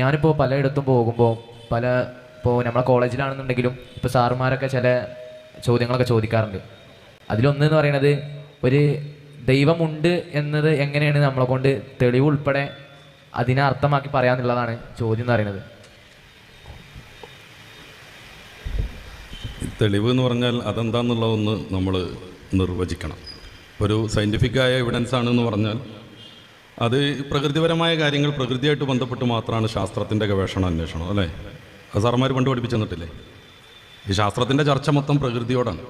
ഞാനിപ്പോൾ പലയിടത്തും പോകുമ്പോൾ ഇപ്പോൾ നമ്മളെ കോളേജിലാണെന്നുണ്ടെങ്കിലും ഇപ്പോൾ സാറുമാരൊക്കെ ചില ചോദ്യങ്ങളൊക്കെ ചോദിക്കാറുണ്ട്. അതിലൊന്നെന്ന് പറയുന്നത് ഒരു ദൈവമുണ്ട് എന്നത് എങ്ങനെയാണ് നമ്മളെ കൊണ്ട് തെളിവ് ഉൾപ്പെടെ അതിനെ അർത്ഥമാക്കി പറയാന്നുള്ളതാണ് ചോദ്യം എന്ന് പറയുന്നത്. തെളിവ് എന്ന് പറഞ്ഞാൽ അതെന്താണെന്നുള്ളതൊന്ന് നമ്മൾ നിർവചിക്കണം. ഒരു സയൻറ്റിഫിക്കായ എവിഡൻസ് ആണെന്ന് പറഞ്ഞാൽ അത് പ്രകൃതിപരമായ കാര്യങ്ങൾ പ്രകൃതിയായിട്ട് ബന്ധപ്പെട്ട് മാത്രമാണ് ശാസ്ത്രത്തിൻ്റെ ഗവേഷണം അന്വേഷണം, അല്ലേ? അത് സാറന്മാർ പണ്ട് പഠിപ്പിച്ചു തന്നിട്ടില്ലേ? ഈ ശാസ്ത്രത്തിൻ്റെ ചർച്ച മൊത്തം പ്രകൃതിയോടാണ്.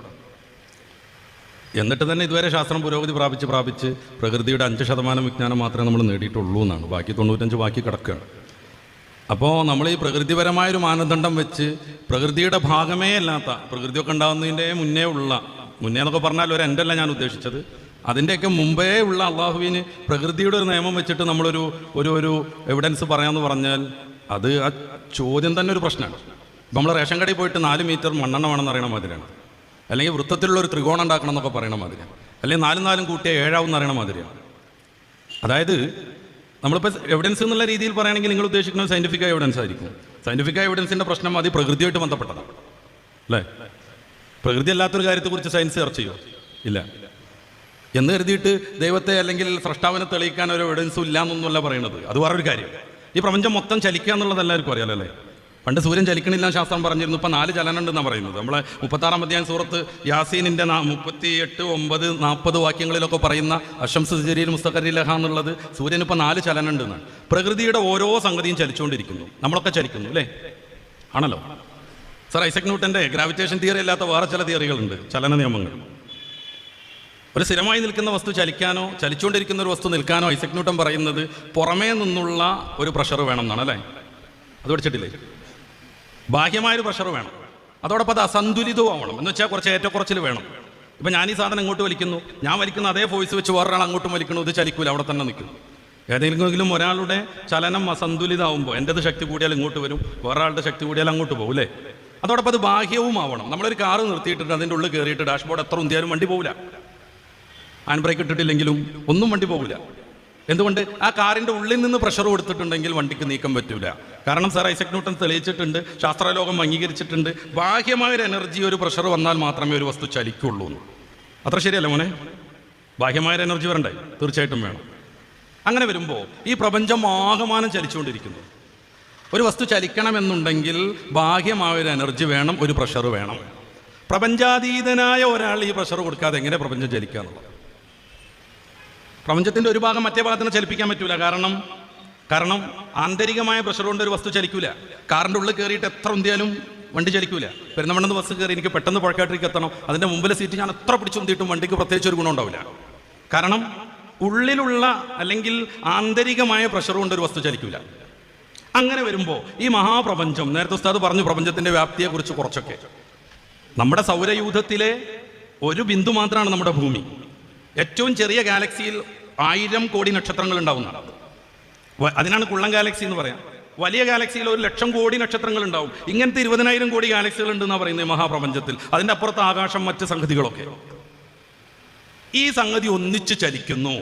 എന്നിട്ട് തന്നെ ഇതുവരെ ശാസ്ത്രം പുരോഗതി പ്രാപിച്ച് പ്രകൃതിയുടെ 5% വിജ്ഞാനം മാത്രമേ നമ്മൾ നേടിയിട്ടുള്ളൂ എന്നാണ്. ബാക്കി 95 ബാക്കി കിടക്കുകയാണ്. അപ്പോൾ നമ്മൾ ഈ പ്രകൃതിപരമായൊരു മാനദണ്ഡം വെച്ച് പ്രകൃതിയുടെ ഭാഗമേ അല്ലാത്ത, പ്രകൃതിയൊക്കെ ഉണ്ടാകുന്നതിൻ്റെ മുന്നേ എന്നൊക്കെ പറഞ്ഞാൽ ഒരു എൻ്റെ അല്ല ഞാൻ ഉദ്ദേശിച്ചത്, അതിൻ്റെയൊക്കെ മുമ്പേ ഉള്ള അള്ളാഹുവിന് പ്രകൃതിയുടെ ഒരു നിയമം വെച്ചിട്ട് നമ്മളൊരു ഒരു എവിഡൻസ് പറയാമെന്ന് പറഞ്ഞാൽ അത് ആ ചോദ്യം തന്നെ ഒരു പ്രശ്നമാണ്. ഇപ്പം നമ്മൾ റേഷൻ കടയിൽ പോയിട്ട് 4 മീറ്റർ മണ്ണെണ്ണ വേണമെന്ന് അറിയണ മാതിരിയാണ്, അല്ലെങ്കിൽ വൃത്തത്തിലുള്ള ഒരു ത്രികോണം ഉണ്ടാക്കണം എന്നൊക്കെ പറയണ മാതിരിയാണ്, അല്ലെങ്കിൽ 4 കൂട്ടിയ 7 എന്ന് അറിയണ മാതിരിയാണ്. അതായത് നമ്മളിപ്പോൾ എവിഡൻസ് എന്നുള്ള രീതിയിൽ പറയുകയാണെങ്കിൽ നിങ്ങൾ ഉദ്ദേശിക്കുന്നത് സയൻറ്റിഫിക്കായ എവിഡൻസ് ആയിരിക്കും. സയൻറ്റിഫിക്കായ എവിഡൻസിൻ്റെ പ്രശ്നം അത് പ്രകൃതിയായിട്ട് ബന്ധപ്പെട്ടതാണ്, അല്ലേ? പ്രകൃതി അല്ലാത്തൊരു കാര്യത്തെക്കുറിച്ച് സയൻസ് ചർച്ച ചെയ്യുമോ? ഇല്ല. എന്ന് കരുതിയിട്ട് ദൈവത്തെ അല്ലെങ്കിൽ സ്രഷ്ടാവിനെ തെളിയിക്കാൻ ഒരു എവിഡൻസും ഇല്ല എന്നൊന്നുമല്ല പറയുന്നത്. അത് വേറൊരു കാര്യം. ഈ പ്രപഞ്ചം മൊത്തം ചലിക്കുക എന്നുള്ളത് എല്ലാവർക്കും അറിയാലോ, അല്ലേ? പണ്ട് സൂര്യൻ ചലിക്കണില്ല ശാസ്ത്രം പറഞ്ഞിരുന്നു. ഇപ്പം 4 ചലനം ഉണ്ടെന്നാണ് പറയുന്നത്. നമ്മളെ 36-ാം അധ്യായം സൂറത്ത് യാസീനിൻ്റെ 38, 9, 40 വാക്യങ്ങളിലൊക്കെ പറയുന്ന അശംസ് ജരീൽ മുസ്തഖരിലഹ എന്നുള്ളത് സൂര്യന് ഇപ്പം 4 ചലനം ഉണ്ടെന്നാണ്. പ്രകൃതിയുടെ ഓരോ സംഗതിയും ചലിച്ചുകൊണ്ടിരിക്കുന്നു. നമ്മളൊക്കെ ചലിക്കുന്നു, അല്ലേ? ആണല്ലോ. സർ ഐസക് ന്യൂട്ടൻ്റെ ഗ്രാവിറ്റേഷൻ തിയറി അല്ലാത്ത വേറെ ചില തിയറികളുണ്ട്, ചലന നിയമങ്ങൾ. ഒരു സ്ഥിരമായി നിൽക്കുന്ന വസ്തു ചലിക്കാനോ ചലിച്ചുകൊണ്ടിരിക്കുന്ന ഒരു വസ്തു നിൽക്കാനോ ഐസക് ന്യൂട്ടൻ പറയുന്നത് പുറമേ നിന്നുള്ള ഒരു പ്രഷർ വേണം എന്നാണ്, അല്ലേ? അത് പഠിച്ചിട്ടില്ലേ? ബാഹ്യമായൊരു പ്രഷർ വേണം. അതോടൊപ്പം അത് അസന്തുലിതവും ആവണം. എന്ന് വെച്ചാൽ കുറച്ച് ഏറ്റക്കുറച്ചിൽ വേണം. ഇപ്പം ഞാൻ ഈ സാധനം ഇങ്ങോട്ട് വലിക്കുന്നു, ഞാൻ വലിക്കുന്ന അതേ ഫോഴ്സ് വെച്ച് വേറൊരാൾ അങ്ങോട്ടും വലിക്കുന്നു, ഇത് ചലിക്കൂല, അവിടെ തന്നെ നിൽക്കും. ഏതെങ്കിലും ഒരാളുടെ ചലനം അസന്തുലിതമാകുമ്പോൾ എൻ്റെത് ശക്തി കൂടിയാൽ ഇങ്ങോട്ട് വരും, വേറൊരാളുടെ ശക്തി കൂടിയാൽ അങ്ങോട്ട് പോകും, അല്ലേ? അതോടൊപ്പം അത് ബാഹ്യവും ആവണം. നമ്മളൊരു കാറ് നിർത്തിയിട്ടുണ്ട്, അതിൻ്റെ ഉള്ളിൽ കയറിയിട്ട് ഡാഷ്ബോർഡ് എത്ര ഉന്തിയാലും വണ്ടി പോകില്ല. ഹാൻഡ് ബ്രേക്ക് ഇട്ടിട്ടില്ലെങ്കിലും ഒന്നും വണ്ടി പോകില്ല. എന്തുകൊണ്ട്? ആ കാറിൻ്റെ ഉള്ളിൽ നിന്ന് പ്രഷർ കൊടുത്തിട്ടുണ്ടെങ്കിൽ വണ്ടിക്ക് നീക്കം പറ്റൂല. കാരണം സർ ഐസക് ന്യൂട്ടൻ തെളിയിച്ചിട്ടുണ്ട്, ശാസ്ത്രലോകം അംഗീകരിച്ചിട്ടുണ്ട്, ബാഹ്യമായൊരു എനർജി, ഒരു പ്രഷർ വന്നാൽ മാത്രമേ ഒരു വസ്തു ചലിക്കുള്ളൂ എന്ന്. അത്ര ശരിയല്ലേ മോനെ? ബാഹ്യമായൊരു എനർജി വരണ്ടേ? തീർച്ചയായിട്ടും വേണം. അങ്ങനെ വരുമ്പോൾ ഈ പ്രപഞ്ചം ആകമാനം ചലിച്ചുകൊണ്ടിരിക്കുന്നു. ഒരു വസ്തു ചലിക്കണമെന്നുണ്ടെങ്കിൽ ബാഹ്യമായൊരു എനർജി വേണം, ഒരു പ്രഷർ വേണം. പ്രപഞ്ചാതീതനായ ഒരാൾ ഈ പ്രഷർ കൊടുക്കാതെ എങ്ങനെ പ്രപഞ്ചം ചലിക്കുക എന്നുള്ളത്? പ്രപഞ്ചത്തിൻ്റെ ഒരു ഭാഗം മറ്റേ ഭാഗത്തിന് ചലിപ്പിക്കാൻ പറ്റൂല. കാരണം ആന്തരികമായ പ്രഷർ കൊണ്ട് ഒരു വസ്തു ചലിക്കൂല. കാറിൻ്റെ ഉള്ളിൽ കയറിയിട്ട് എത്ര ഉന്തിയാലും വണ്ടി ചലിക്കൂല. പെരുന്നമണ്ണെന്ന് ബസ് കയറി എനിക്ക് പെട്ടെന്ന് പുഴക്കാട്ടിലേക്ക് എത്തണം, അതിൻ്റെ മുമ്പിലെ സീറ്റ് ഞാൻ എത്ര പിടിച്ചുന്തിയിട്ടും വണ്ടിക്ക് പ്രത്യേകിച്ച് ഒരു ഗുണം ഉണ്ടാവില്ല. കാരണം ഉള്ളിലുള്ള അല്ലെങ്കിൽ ആന്തരികമായ പ്രഷർ കൊണ്ട് ഒരു വസ്തു ചലിക്കൂല. അങ്ങനെ വരുമ്പോൾ ഈ മഹാപ്രപഞ്ചം, നേരത്തെ ഉസ്താദ് പറഞ്ഞു പ്രപഞ്ചത്തിൻ്റെ വ്യാപ്തിയെക്കുറിച്ച് കുറച്ചൊക്കെ, നമ്മുടെ സൗരയൂഥത്തിലെ ഒരു ബിന്ദു മാത്രമാണ് നമ്മുടെ ഭൂമി. ഏറ്റവും ചെറിയ ഗാലക്സിയിൽ 1000 കോടി നക്ഷത്രങ്ങൾ ഉണ്ടാവുന്നതാണ്. അതിനാണ് കുള്ളൻ ഗാലക്സി എന്ന് പറയാം. വലിയ ഗാലക്സിയിൽ 1,00,000 കോടി നക്ഷത്രങ്ങൾ ഉണ്ടാവും. ഇങ്ങനത്തെ 20,000 കോടി ഗാലക്സികൾ ഉണ്ടെന്നാണ് പറയുന്നത് മഹാപ്രപഞ്ചത്തിൽ. അതിൻ്റെ അപ്പുറത്ത് ആകാശം, മറ്റ് സംഗതികളൊക്കെ. ഈ സംഗതി ഒന്നിച്ച് ചലിക്കുന്നു.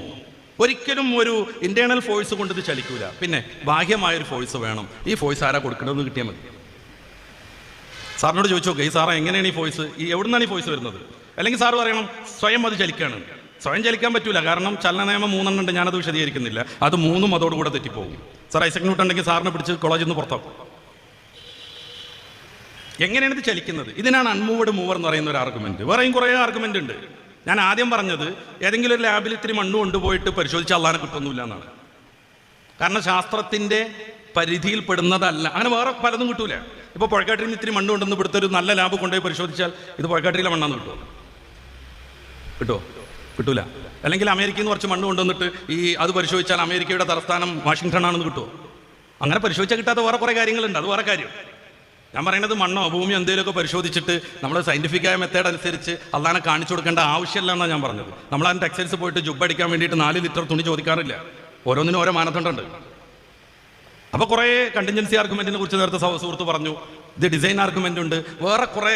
ഒരിക്കലും ഒരു ഇന്റേണൽ ഫോഴ്സ് കൊണ്ട് ഇത് ചലിക്കൂല. പിന്നെ ബാഹ്യമായൊരു ഫോഴ്സ് വേണം. ഈ ഫോഴ്സ് ആരാ കൊടുക്കണമെന്ന് കിട്ടിയാൽ മതി. സാറിനോട് ചോദിച്ചു നോക്കുക, ഈ സാറ എങ്ങനെയാണ് ഈ ഫോഴ്സ്, ഈ എവിടെ നിന്നാണ് ഈ ഫോഴ്സ് വരുന്നത്? അല്ലെങ്കിൽ സാറ് പറയണം സ്വയം അത് ചലിക്കുകയാണ്. സ്വയം ചലിക്കാൻ പറ്റൂല. കാരണം ചലന നിയമം 3 ഉണ്ട്, ഞാനത് വിശദീകരിക്കുന്നില്ല. അത് 3 അതോടുകൂടെ തെറ്റിപ്പോകും. സാർ ഐസക് ന്യൂട്ടൻ ഉണ്ടെങ്കിൽ സാറിനെ പിടിച്ച് കോളേജിൽ നിന്ന് പുറത്താക്കും. എങ്ങനെയാണ് ഇത് ചലിക്കുന്നത്? ഇതിനാണ് അൺമൂവ്ഡ് മൂവർ എന്ന് പറയുന്ന ഒരു ആർഗ്യുമെന്റ്. വേറെയും കുറേ ആർഗ്യുമെന്റ് ഉണ്ട്. ഞാൻ ആദ്യം പറഞ്ഞത് ഏതെങ്കിലും ഒരു ലാബിൽ ഇത്തിരി മണ്ണ് കൊണ്ടുപോയിട്ട് പരിശോധിച്ച് അള്ളാനെ കിട്ടുന്നില്ല എന്നാണ്. കാരണം ശാസ്ത്രത്തിൻ്റെ പരിധിയിൽപ്പെടുന്നതല്ല. അങ്ങനെ വേറെ പലതും കിട്ടൂല. ഇപ്പോൾ പുഴക്കാട്ടിൽ നിന്ന് ഇത്തിരി മണ്ണ് കൊണ്ടുവന്ന് ഇവിടുത്തെ ഒരു നല്ല ലാബ് കൊണ്ടുപോയി പരിശോധിച്ചാൽ ഇത് പുഴക്കാട്ടിലെ മണ്ണാന്ന് കിട്ടുമോ? കിട്ടൂല. അല്ലെങ്കിൽ അമേരിക്കയിൽ നിന്ന് കുറച്ച് മണ്ണ് കൊണ്ടുവന്നിട്ട് അത് പരിശോധിച്ചാൽ അമേരിക്കയുടെ തലസ്ഥാനം വാഷിങ്ടൺ ആണെന്ന് കിട്ടുമോ? അങ്ങനെ പരിശോധിച്ചാൽ കിട്ടാത്ത വേറെ കുറേ കാര്യങ്ങളുണ്ട്. അത് വേറെ കാര്യം. ഞാൻ പറയുന്നത് മണ്ണോ ഭൂമിയോ എന്തെങ്കിലുമൊക്കെ പരിശോധിച്ചിട്ട് നമ്മൾ സയൻറ്റിഫിക്കായ മെത്തേഡ് അനുസരിച്ച് അള്ളാനെ കാണിച്ചു കൊടുക്കേണ്ട ആവശ്യമില്ല എന്നാണ് ഞാൻ പറഞ്ഞത്. നമ്മളതിന് ടെക്സ്റ്റൈൽസ് പോയിട്ട് ജുബ്ബടിക്കാൻ വേണ്ടിയിട്ട് 4 ലിറ്റർ തുണി ചോദിക്കാറില്ല. ഓരോന്നിനും ഓരോ മാനദണ്ഡമുണ്ട്. അപ്പോൾ കുറേ കണ്ടിൻജൻസി ആർഗ്യുമെൻറ്റിനെ കുറിച്ച് നേരത്തെ സുഹൃത്ത് പറഞ്ഞു. ഇത് ഡിസൈൻ ആർഗ്യുമെൻ്റ് ഉണ്ട്, വേറെ കുറേ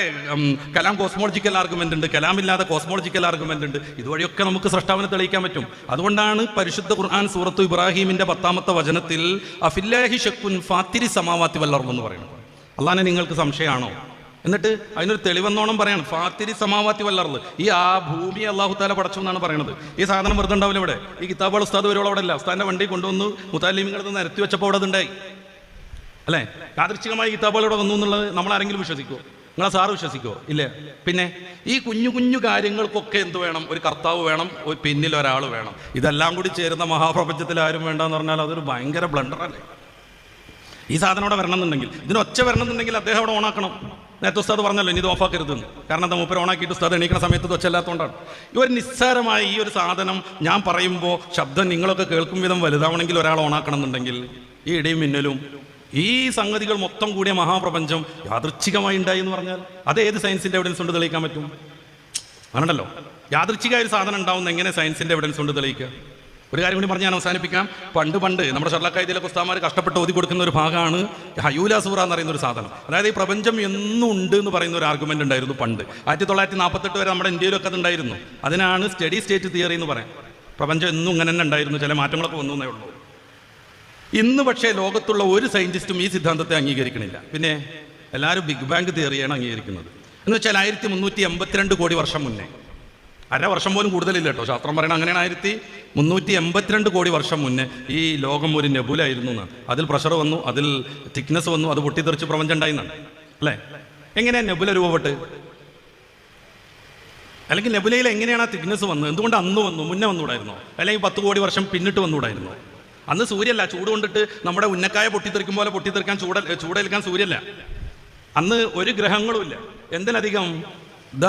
കലാം കോസ്മോളജിക്കൽ ആർഗ്യുമെൻ്റ് ഉണ്ട്, കലാമില്ലാതെ കോസ്മോളജിക്കൽ ആർഗ്യുമെൻ്റ് ഉണ്ട്. ഇതുവഴിയൊക്കെ നമുക്ക് സൃഷ്ടാവിനെ തെളിയിക്കാൻ പറ്റും. അതുകൊണ്ടാണ് പരിശുദ്ധ ഖുർആൻ സൂറത്തു ഇബ്രാഹിമിൻ്റെ 10-ാമത്തെ വചനത്തിൽ അഫില്ലാഹി ശക്കുൻ ഫാത്തിരി സമാവാത്തി വല്ലർന്ന് എന്ന് പറയുന്നത്. അള്ളാഹനെ നിങ്ങൾക്ക് സംശയമാണോ? എന്നിട്ട് അതിനൊരു തെളിവെന്നോണം പറയാണ് ഫാത്തിരി സമാവാത്തി വല്ലർന്ന്. ഈ ആ ഭൂമി അള്ളാഹു താല പടച്ചു എന്നാണ് പറയുന്നത്. ഈ സാധനം വെറുതെ ഉണ്ടാവില്ല ഇവിടെ. ഈ കിതാബുകൾ ഉസ്താദ് വരുവോളം അവിടെ അല്ല, ഉസ്താദിൻ്റെ വണ്ടി കൊണ്ടുവന്ന് മുത്താലിമിങ്ങളത് നിരത്തി വെച്ചപ്പോൾ അവിടെ അതുണ്ടായി അല്ലേ? യാദൃച്ഛികമായി കിതാബുകൾ ഇവിടെ വന്നു എന്നുള്ളത് നമ്മളാരെങ്കിലും വിശ്വസിക്കുമോ? നിങ്ങളെ സാറ് വിശ്വസിക്കുമോ? ഇല്ല. പിന്നെ ഈ കുഞ്ഞു കുഞ്ഞു കാര്യങ്ങൾക്കൊക്കെ എന്ത് വേണം? ഒരു കർത്താവ് വേണം, ഒരു പിന്നിൽ ഒരാൾ വേണം. ഇതെല്ലാം കൂടി ചേരുന്ന മഹാപ്രപഞ്ചത്തിൽ ആരും വേണ്ടെന്ന് പറഞ്ഞാൽ അതൊരു ഭയങ്കര ബ്ലണ്ടറല്ലേ? ഈ സാധനം അവിടെ വരണം എന്നുണ്ടെങ്കിൽ, ഇതിനൊച്ച വരണം എന്നുണ്ടെങ്കിൽ അദ്ദേഹം അവിടെ ഓണാക്കണം. നേരത്തെ ഉസ്താദ് പറഞ്ഞല്ലോ ഇനി ഇത് ഓഫാക്കരുതെന്ന്. കാരണം എന്താ, മൂപ്പര് ഓണാക്കിയിട്ട് ഉസ്താദ് എണീക്കുന്ന സമയത്ത് ഇത് ഒച്ചല്ലാത്തതുകൊണ്ടാണ്. ഈ ഒരു നിസ്സാരമായ ഈ ഒരു സാധനം ഞാൻ പറയുമ്പോൾ ശബ്ദം നിങ്ങളൊക്കെ കേൾക്കും വിധം വലുതാവണമെങ്കിൽ ഒരാൾ ഓണാക്കണം എന്നുണ്ടെങ്കിൽ ഈ ഇടിയും മിന്നലും ഈ സംഗതികൾ മൊത്തം കൂടിയ മഹാപ്രപഞ്ചം യാദൃച്ഛികമായി ഉണ്ടായി എന്ന് പറഞ്ഞാൽ അത് ഏത് സയൻസിൻ്റെ എവിഡൻസ് കൊണ്ട് തെളിയിക്കാൻ പറ്റും? അങ്ങനല്ലോ, യാദൃച്ഛികമായ ഒരു സാധനം ഉണ്ടാവുന്ന എങ്ങനെ സയൻസിൻ്റെ എവിഡൻസ് കൊണ്ട് തെളിയിക്കുക? ഒരു കാര്യം കൂടി പറഞ്ഞ് ഞാൻ അവസാനിപ്പിക്കാം. പണ്ട് നമ്മുടെ ഷർലക്കായതിലെ ഉസ്താദുമാർ കഷ്ടപ്പെട്ട് ഓതി കൊടുക്കുന്ന ഒരു ഭാഗമാണ് ഹയൂല സൂറ എന്ന് പറയുന്ന ഒരു സാധനം. അതായത് ഈ പ്രപഞ്ചം എന്നും ഉണ്ട് എന്ന് പറയുന്ന ഒരു ആർഗ്യുമെന്റ് ഉണ്ടായിരുന്നു പണ്ട്. 1948 വരെ നമ്മുടെ ഇന്ത്യയിലൊക്കെ അത് ഉണ്ടായിരുന്നു. അതിനാണ് സ്റ്റഡി സ്റ്റേറ്റ് തിയറി എന്ന് പറയാം. പ്രപഞ്ചം എന്നും ഇങ്ങനെ തന്നെ ഉണ്ടായിരുന്നു, ചില മാറ്റങ്ങളൊക്കെ വന്നു എന്നേ ഉള്ളൂ. ഇന്ന് പക്ഷേ ലോകത്തുള്ള ഒരു സയന്റിസ്റ്റും ഈ സിദ്ധാന്തത്തെ അംഗീകരിക്കണില്ല. പിന്നെ എല്ലാവരും ബിഗ് ബാങ് തിയറിയാണ് അംഗീകരിക്കുന്നത്. എന്ന് വെച്ചാൽ 1382 കോടി വർഷം മുന്നേ, അര വർഷം പോലും കൂടുതലില്ല കേട്ടോ, ശാസ്ത്രം പറയണം അങ്ങനെയാണ്. 1382 കോടി വർഷം മുന്നേ ഈ ലോകം ഒരു നെബുലായിരുന്നു എന്നാണ്. അതിൽ പ്രഷർ വന്നു, അതിൽ തിക്നെസ് വന്നു, അത് പൊട്ടിത്തെറിച്ച് പ്രപഞ്ചം ഉണ്ടായിരുന്നാണ് അല്ലേ? എങ്ങനെയാണ് നെബുല രൂപപ്പെട്ട്? അല്ലെങ്കിൽ നെബുലയിൽ എങ്ങനെയാണ് ആ തിക്നെസ് വന്നത്? എന്തുകൊണ്ട് അന്ന് വന്നു, മുന്നേ വന്നുകൂടായിരുന്നോ? അല്ലെങ്കിൽ 10 കോടി വർഷം പിന്നിട്ട് വന്നുകൂടായിരുന്നോ? അന്ന് സൂര്യല്ല, ചൂട് കൊണ്ടിട്ട് നമ്മുടെ ഉന്നക്കായ പൊട്ടിത്തെറിക്കും പോലെ പൊട്ടിത്തെറിക്കാൻ ചൂടേൽക്കാൻ സൂര്യല്ല. അന്ന് ഒരു ഗ്രഹങ്ങളും ഇല്ല. എന്തിനധികം ദ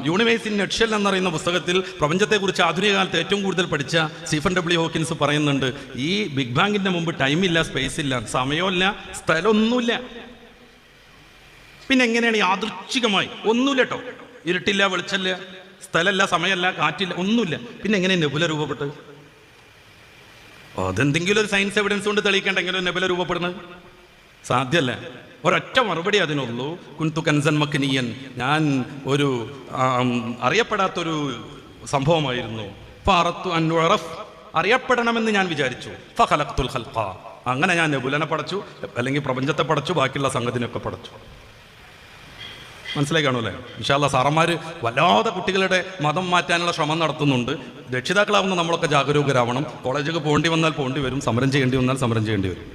യൂണിവേഴ്സ് ഇൻ നട്ട്ഷെൽ എന്നറിയുന്ന പുസ്തകത്തിൽ പ്രപഞ്ചത്തെക്കുറിച്ച് ആധുനിക കാലത്ത് ഏറ്റവും കൂടുതൽ പഠിച്ച സ്റ്റീഫൻ ഡബ്ല്യു ഹോക്കിൻസ് പറയുന്നുണ്ട്, ഈ ബിഗ് ബാങ്ങിൻ്റെ മുമ്പ് ടൈമില്ല, സ്പേസ് ഇല്ല, സമയമില്ല, സ്ഥലമൊന്നുമില്ല. പിന്നെ എങ്ങനെയാണ് യാദൃച്ഛികമായി? ഒന്നുമില്ല കേട്ടോ, ഇരുട്ടില്ല, വെളിച്ചമില്ല, സ്ഥലമല്ല, സമയമല്ല, കാറ്റില്ല, ഒന്നുമില്ല. പിന്നെ എങ്ങനെ നെബുല രൂപപ്പെട്ട്? അതെന്തെങ്കിലും ഒരു സയൻസ് എവിഡൻസ് കൊണ്ട് തെളിയിക്കേണ്ടെങ്കിലും നെബുല രൂപപ്പെടുന്നത് സാധ്യമല്ല. ഒരൊറ്റ മറുപടി അതിനുള്ളൂ, കുൻതു കൻസൻ മക്നിയൻ, ഞാൻ ഒരു അറിയപ്പെടാത്തൊരു സംഭവമായിരുന്നു. ഫഅറത്തു അൻ ഉറഫ്, അറിയപ്പെടണമെന്ന് ഞാൻ വിചാരിച്ചു. ഫഖലഖ്തുൽ ഖൽഖ, അങ്ങനെ ഞാൻ നെബുലനെ പടച്ചു, അല്ലെങ്കിൽ പ്രപഞ്ചത്തെ പടച്ചു, ബാക്കിയുള്ള സംഗതിനൊക്കെ പടച്ചു. മനസ്സിലായി കാണുമല്ലേ? ഇൻഷാ അല്ലാഹ് സാറന്മാർ വല്ലാതെ കുട്ടികളുടെ മതം മാറ്റാനുള്ള ശ്രമം നടത്തുന്നുണ്ട്. രക്ഷിതാക്കളാവുന്ന നമ്മളൊക്കെ ജാഗരൂകരാവണം. കോളേജിലേക്ക് പോകേണ്ടി വന്നാൽ പോകേണ്ടി വരും, സമരം ചെയ്യേണ്ടി വന്നാൽ സമരം ചെയ്യേണ്ടി വരും.